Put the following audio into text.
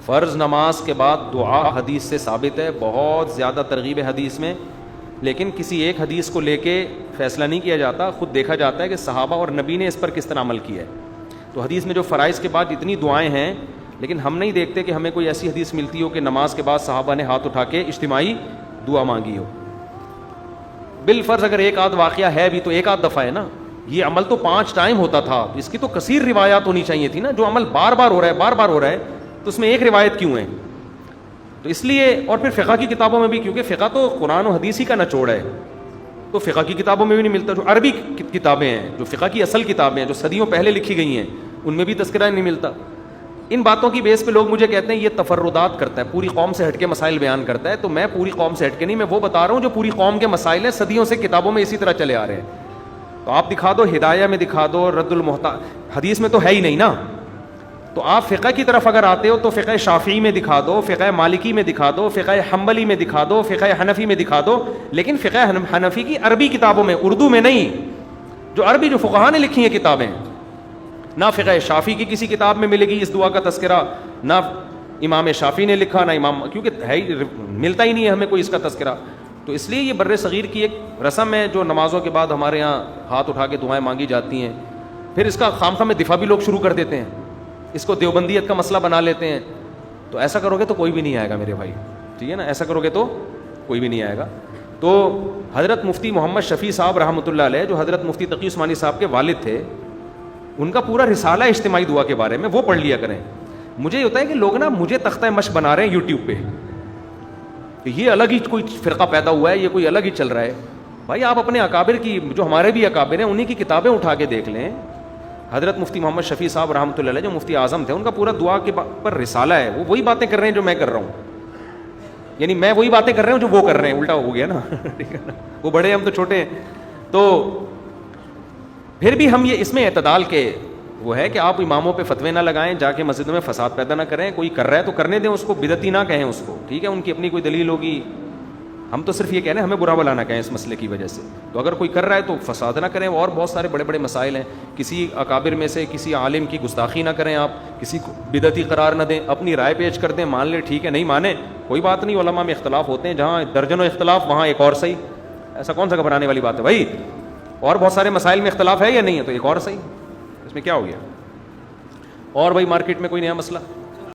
فرض نماز کے بعد دعا حدیث سے ثابت ہے، بہت زیادہ ترغیب ہے حدیث میں، لیکن کسی ایک حدیث کو لے کے فیصلہ نہیں کیا جاتا، خود دیکھا جاتا ہے کہ صحابہ اور نبی نے اس پر کس طرح عمل کیا ہے. تو حدیث میں جو فرائض کے بعد اتنی دعائیں ہیں، لیکن ہم نہیں دیکھتے کہ ہمیں کوئی ایسی حدیث ملتی ہو کہ نماز کے بعد صحابہ نے ہاتھ اٹھا کے اجتماعی دعا مانگی ہو. بالفرض اگر ایک آدھ واقعہ ہے بھی تو ایک آدھ دفعہ ہے نا. یہ عمل تو 5 ٹائم ہوتا تھا، اس کی تو کثیر روایات ہونی چاہیے تھی نا. جو عمل بار بار ہو رہا ہے تو اس میں ایک روایت کیوں ہے؟ تو اس لیے، اور پھر فقہ کی کتابوں میں بھی، کیونکہ فقہ تو قرآن و حدیث ہی کا نچوڑ ہے، تو فقہ کی کتابوں میں بھی نہیں ملتا. جو عربی کتابیں ہیں، جو فقہ کی اصل کتابیں ہیں، جو صدیوں پہلے لکھی گئی ہیں، ان میں بھی تذکرہ نہیں ملتا. ان باتوں کی بیس پہ لوگ مجھے کہتے ہیں یہ تفردات کرتا ہے، پوری قوم سے ہٹ کے مسائل بیان کرتا ہے. تو میں پوری قوم سے ہٹ کے نہیں، میں وہ بتا رہا ہوں جو پوری قوم کے مسائل ہیں، صدیوں سے کتابوں میں اسی طرح چلے آ رہے ہیں. تو آپ دکھا دو، ہدایہ میں دکھا دو، رد المحتاج، حدیث میں تو ہے ہی نہیں نا. تو آپ فقہ کی طرف اگر آتے ہو تو فقہ شافعی میں دکھا دو، فقہ مالکی میں دکھا دو، فقہ حنبلی میں دکھا دو، فقہ حنفی میں دکھا دو، لیکن فقہ حنفی کی عربی کتابوں میں، اردو میں نہیں. جو عربی جو فقہاء نے لکھی ہیں کتابیں، نہ فقہ شافعی کی کسی کتاب میں ملے گی اس دعا کا تذکرہ، نہ امام شافعی نے لکھا، نہ امام، کیونکہ ہے ہی ملتا ہی نہیں ہے ہمیں کوئی اس کا تذکرہ. تو اس لیے یہ بر صغیر کی ایک رسم ہے جو نمازوں کے بعد ہمارے یہاں ہاتھ اٹھا کے دعائیں مانگی جاتی ہیں. پھر اس کا خام میں دفاع بھی لوگ شروع کر دیتے ہیں، اس کو دیوبندیت کا مسئلہ بنا لیتے ہیں. تو ایسا کرو گے تو کوئی بھی نہیں آئے گا میرے بھائی، ٹھیک ہے نا؟ ایسا کرو گے تو کوئی بھی نہیں آئے گا. تو حضرت مفتی محمد شفیع صاحب رحمۃ اللہ علیہ، جو حضرت مفتی تقی عثمانی صاحب کے والد تھے، ان کا پورا رسالہ اجتماعی دعا کے بارے میں، وہ پڑھ لیا کریں. مجھے یہ ہوتا ہے کہ لوگ نا مجھے تختہ مشق بنا رہے ہیں یوٹیوب پہ کہ یہ الگ ہی کوئی فرقہ پیدا ہوا ہے، یہ کوئی الگ ہی چل رہا ہے. بھائی آپ اپنے اکابر کی، جو ہمارے بھی اکابر ہیں، انہی کی کتابیں اٹھا کے دیکھ لیں. حضرت مفتی محمد شفیع صاحب رحمۃ اللہ علیہ جو مفتی اعظم تھے، ان کا پورا دعا کے پر رسالہ ہے. وہ وہی باتیں کر رہے ہیں جو میں کر رہا ہوں، یعنی میں وہی باتیں کر رہا ہوں جو وہ کر رہے ہیں، الٹا ہو گیا نا. ٹھیک ہے نا؟ وہ بڑے ہیں، ہم تو چھوٹے ہیں. تو پھر بھی ہم یہ اس میں اعتدال کے وہ ہے کہ آپ اماموں پہ فتوے نہ لگائیں، جا کے مسجدوں میں فساد پیدا نہ کریں. کوئی کر رہا ہے تو کرنے دیں اس کو، بدعتی نہ کہیں اس کو، ٹھیک ہے؟ ان کی اپنی کوئی دلیل ہوگی. ہم تو صرف یہ کہہ رہے ہیں ہمیں برا بلا نہ کہیں اس مسئلے کی وجہ سے. تو اگر کوئی کر رہا ہے تو فساد نہ کریں. اور بہت سارے بڑے بڑے مسائل ہیں، کسی اکابر میں سے کسی عالم کی گستاخی نہ کریں، آپ کسی کو بدعتی قرار نہ دیں، اپنی رائے پیش کر دیں، مان لیں ٹھیک ہے، نہیں مانے کوئی بات نہیں. علماء میں اختلاف ہوتے ہیں، جہاں درجنوں اختلاف وہاں ایک اور صحیح. ایسا کون سا گھبرانے والی بات ہے بھائی؟ اور بہت سارے مسائل میں اختلاف ہے یا نہیں ہے، تو ایک اور صحیح، اس میں کیا ہو گیا؟ اور بھائی مارکیٹ میں کوئی نیا مسئلہ؟